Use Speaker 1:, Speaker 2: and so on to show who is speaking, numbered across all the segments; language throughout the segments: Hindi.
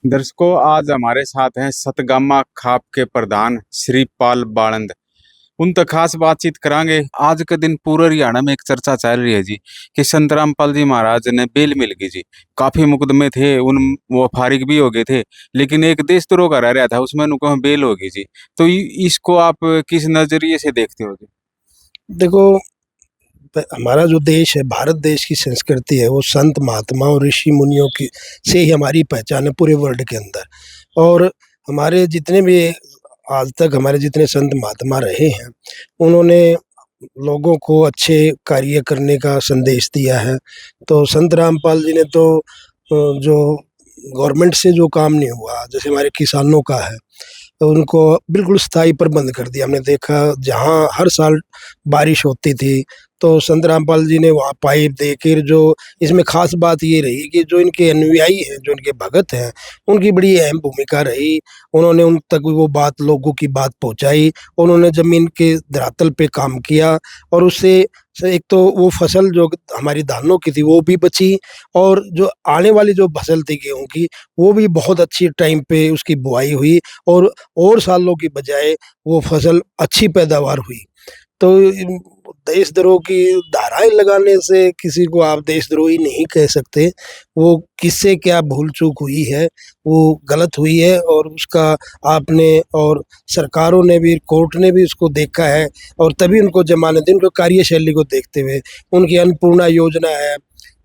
Speaker 1: दर्शकों, आज हमारे साथ हैं सतगामा खाप के प्रधान श्री पाल बालंद। उन तक खास बातचीत करांगे। आज के दिन पूरे हरियाणा में एक चर्चा चल रही है जी कि संत रामपाल जी महाराज ने बेल मिल गई जी। काफी मुकदमे थे, उन वो फारिग भी हो गए थे, लेकिन एक देशद्रोह का रह रहा था, उसमें उनको बेल हो गई जी। तो इसको आप किस नजरिए से देखते हो जी?
Speaker 2: देखो, हमारा जो देश है, भारत देश की संस्कृति है, वो संत महात्मा और ऋषि मुनियों की से ही हमारी पहचान है पूरे वर्ल्ड के अंदर। और हमारे जितने भी आज तक हमारे जितने संत महात्मा रहे हैं, उन्होंने लोगों को अच्छे कार्य करने का संदेश दिया है। तो संत रामपाल जी ने तो जो गवर्नमेंट से जो काम नहीं हुआ, जैसे हमारे किसानों का है, तो उनको बिल्कुल स्थायी पर बंद कर दिया। हमने देखा जहाँ हर साल बारिश होती थी, तो संत रामपाल जी ने वहाँ पाइप देकर जो इसमें ख़ास बात ये रही कि जो इनके अनुयायी हैं, जो इनके भगत हैं, उनकी बड़ी अहम भूमिका रही। उन्होंने उन तक वो बात लोगों की बात पहुँचाई, उन्होंने ज़मीन के धरातल पे काम किया और उससे से एक तो वो फसल जो हमारी धानों की थी वो भी बची, और जो आने वाली जो फसल थी गेहूँ की, वो भी बहुत अच्छी टाइम पे उसकी बुआई हुई और सालों की बजाय वो फसल अच्छी पैदावार हुई। तो इन देशद्रोह की धाराएँ लगाने से किसी को आप देशद्रोही नहीं कह सकते। वो किससे क्या भूल-चूक हुई है, वो गलत हुई है, और उसका आपने और सरकारों ने भी, कोर्ट ने भी उसको देखा है, और तभी उनको ज़मानत दी। उनकी कार्यशैली को देखते हुए उनकी अन्नपूर्णा योजना है,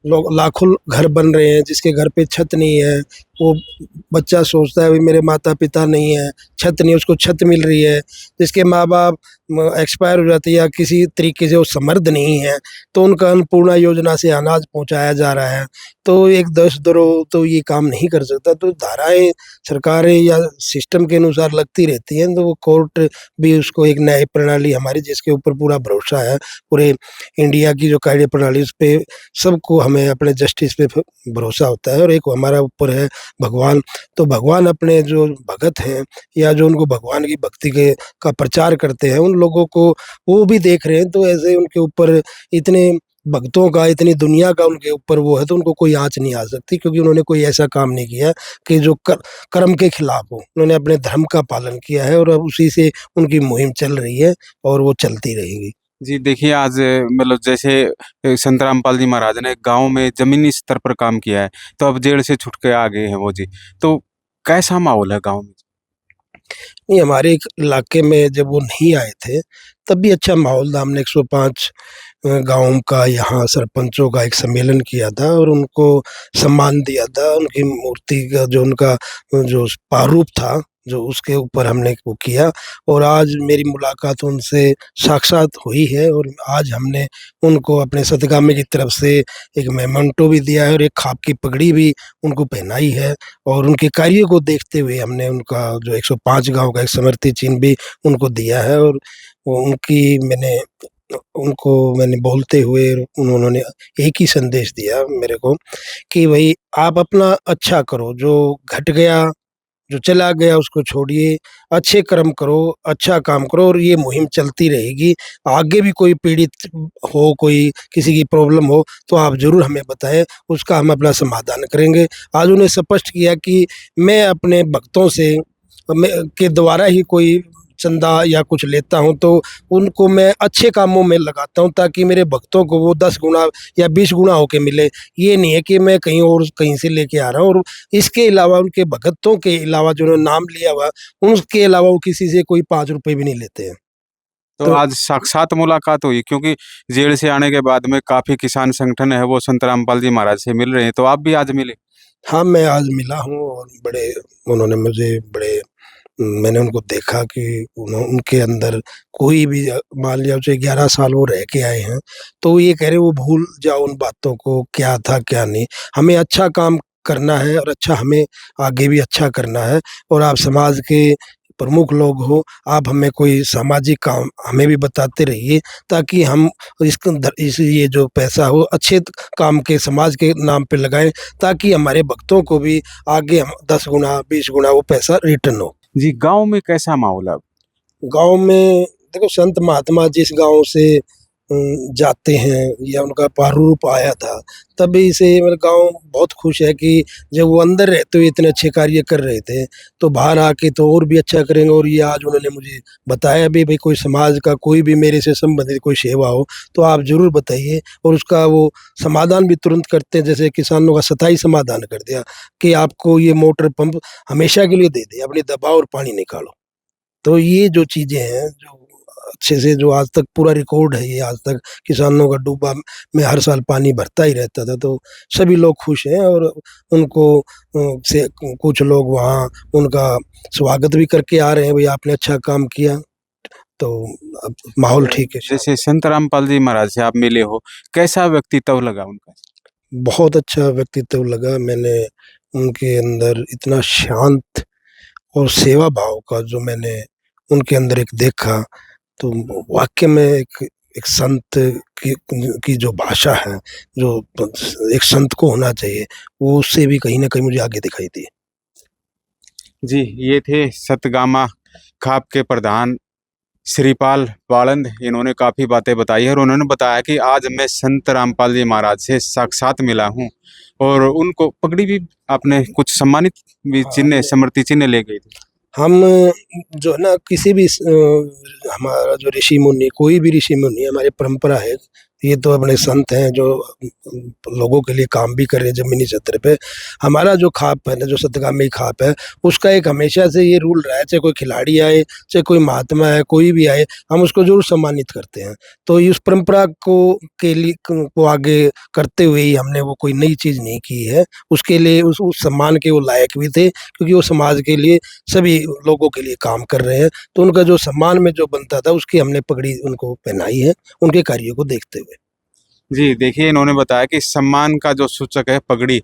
Speaker 2: लोग लाखों घर बन रहे हैं, जिसके घर पे छत नहीं है, वो बच्चा सोचता है अभी मेरे माता-पिता नहीं है, छत नहीं है, उसको छत मिल रही है। जिसके माँ-बाप एक्सपायर हो जाते हैं या किसी तरीके से वो समर्थ नहीं है, तो उनका अन्नपूर्णा योजना से अनाज पहुँचाया जा रहा है। तो एक देशद्रोह तो ये काम नहीं कर सकता। तो धाराएँ सरकारें या सिस्टम के अनुसार लगती रहती हैं, तो वो कोर्ट भी उसको एक न्याय प्रणाली हमारी जिसके ऊपर पूरा भरोसा है, पूरे इंडिया की जो कार्य प्रणाली, उस पे सबको हमें अपने जस्टिस पे भरोसा होता है। और एक हमारा ऊपर है भगवान। तो भगवान अपने जो भगत हैं या जो उनको भगवान की भक्ति के का प्रचार करते हैं, उन लोगों को वो भी देख रहे हैं। तो ऐसे उनके ऊपर इतने भक्तों का, इतनी दुनिया का उनके ऊपर वो है, तो उनको कोई आँच नहीं आ सकती, क्योंकि उन्होंने कोई ऐसा काम नहीं किया कि जो कर्म के खिलाफ हो। उन्होंने अपने धर्म का पालन किया है, और अब उसी से उनकी मुहिम चल रही है और वो चलती रहेगी।
Speaker 1: जी देखिए, आज मतलब जैसे संत रामपाल जी महाराज ने गांव में जमीनी स्तर पर काम किया है, तो अब जेल से छूट के आ गए हैं वो जी। तो कैसा माहौल है गांव में?
Speaker 2: नहीं, हमारे एक इलाके में जब वो नहीं आए थे, तब भी अच्छा माहौल था। हमने 105 गाँव का यहाँ सरपंचों का एक सम्मेलन किया था और उनको सम्मान दिया था। उनकी मूर्ति का जो उनका जो प्रारूप था, जो उसके ऊपर हमने वो किया, और आज मेरी मुलाकात उनसे साक्षात हुई है, और आज हमने उनको अपने सतगामी की तरफ से एक मेमेंटो भी दिया है और एक खाप की पगड़ी भी उनको पहनाई है। और उनके कार्य को देखते हुए हमने उनका जो 105 गाँव का एक स्मृति चिन्ह भी उनको दिया है। और वो मैंने बोलते हुए उन्होंने एक ही संदेश दिया मेरे को कि भई आप अपना अच्छा करो, जो घट गया, जो चला गया उसको छोड़िए, अच्छे कर्म करो, अच्छा काम करो, और ये मुहिम चलती रहेगी। आगे भी कोई पीड़ित हो, कोई किसी की प्रॉब्लम हो, तो आप ज़रूर हमें बताएँ, उसका हम अपना समाधान करेंगे। आज उन्हें स्पष्ट किया कि मैं अपने भक्तों से मैं के द्वारा ही कोई चंदा या कुछ लेता हूँ, तो उनको मैं अच्छे कामों में लगाता हूँ, ताकि मेरे भक्तों को वो 10 गुना या 20 गुना होके मिले। ये नहीं है कि मैं कहीं और कहीं से लेके आ रहा हूँ। और इसके अलावा उनके भगतों के अलावा जो उन्होंने नाम लिया हुआ, उसके अलावा वो किसी से कोई 5 रुपए भी नहीं लेते हैं।
Speaker 1: तो
Speaker 2: तो
Speaker 1: आज साक्षात मुलाकात हुई, क्योंकि जेल से आने के बाद में काफी किसान संगठन है वो संत रामपाल जी महाराज से मिल रहे हैं, तो आप भी आज मिले?
Speaker 2: हाँ, मैं आज मिला हूँ, और बड़े उन्होंने मुझे बड़े मैंने उनको देखा कि उनके अंदर कोई भी मान लिया उसे 11 साल वो रह के आए हैं, तो वो ये कह रहे हैं वो भूल जाओ उन बातों को, क्या था क्या नहीं। हमें अच्छा काम करना है, और अच्छा हमें आगे भी अच्छा करना है। और आप समाज के प्रमुख लोग हो, आप हमें कोई सामाजिक काम हमें भी बताते रहिए, ताकि हम इस ये जो पैसा हो अच्छे काम के समाज के नाम पे लगाएँ, ताकि हमारे भक्तों को भी आगे हम 10 गुना 20 गुना वो पैसा रिटर्न हो।
Speaker 1: जी, गांव में कैसा माहौल है अब?
Speaker 2: गाँव में देखो, संत महात्मा जिस गाँव से जाते हैं या उनका प्रारूप आया था, तभी से मेरा गाँव बहुत खुश है कि जब वो अंदर रहते हुए इतने अच्छे कार्य कर रहे थे, तो बाहर आके तो और भी अच्छा करेंगे। और ये आज उन्होंने मुझे बताया भी, भाई कोई समाज का कोई भी मेरे से संबंधित कोई सेवा हो तो आप ज़रूर बताइए, और उसका वो समाधान भी तुरंत करते हैं। जैसे किसानों का स्थायी समाधान कर दिया कि आपको ये मोटर पंप हमेशा के लिए दे दें, अपनी दबाओ और पानी निकालो। तो ये जो चीज़ें हैं, जो अच्छे से, जो आज तक पूरा रिकॉर्ड है, ये आज तक किसानों का डूबा में हर साल पानी भरता ही रहता था, तो सभी लोग खुश हैं। और उनको से कुछ लोग वहाँ उनका स्वागत भी करके आ रहे हैं, भाई आपने अच्छा काम किया, तो अब माहौल ठीक है।
Speaker 1: जैसे संत रामपाल जी महाराज से आप मिले हो, कैसा व्यक्तित्व लगा उनका?
Speaker 2: बहुत अच्छा व्यक्तित्व लगा। मैंने उनके अंदर इतना शांत और सेवा भाव का जो मैंने उनके अंदर एक देखा, तो वाक़ई में एक संत की जो भाषा है, जो एक संत को होना चाहिए, वो उससे भी कहीं न कहीं मुझे आगे दिखाई दी।
Speaker 1: जी, ये थे सतगामा खाप के प्रधान श्रीपाल बाळंद। इन्होंने काफ़ी बातें बताई है और उन्होंने बताया कि आज मैं संत रामपाल जी महाराज से साक्षात मिला हूँ और उनको पगड़ी भी आपने कुछ सम्मानित भी
Speaker 2: हाँ,
Speaker 1: चिन्ह, स्मृति चिन्ह ले गए थे।
Speaker 2: हम जो है ना, किसी भी हमारा जो ऋषि मुनि, कोई भी ऋषि मुनि, हमारी परंपरा है, ये तो अपने संत हैं जो लोगों के लिए काम भी कर रहे हैं ज़मीनी स्तर पे। हमारा जो खाप है ना, जो सतगामी खाप है, उसका एक हमेशा से ये रूल रहा है, चाहे कोई खिलाड़ी आए, चाहे कोई महात्मा है, कोई भी आए, हम उसको ज़रूर सम्मानित करते हैं। तो इस परंपरा को के लिए को आगे करते हुए ही हमने वो कोई नई चीज़ नहीं की है। उसके लिए उस सम्मान के वो लायक भी थे, क्योंकि वो समाज के लिए, सभी लोगों के लिए काम कर रहे हैं। तो उनका जो सम्मान में जो बनता था, उसकी हमने पगड़ी उनको पहनाई है, उनके कार्यों को देखते हुए।
Speaker 1: जी, देखिए इन्होंने बताया कि सम्मान का जो सूचक है पगड़ी,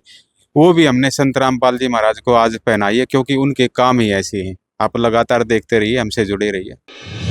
Speaker 1: वो भी हमने संत रामपाल जी महाराज को आज पहनाई है क्योंकि उनके काम ही ऐसे हैं। आप लगातार देखते रहिए, हमसे जुड़े रहिए।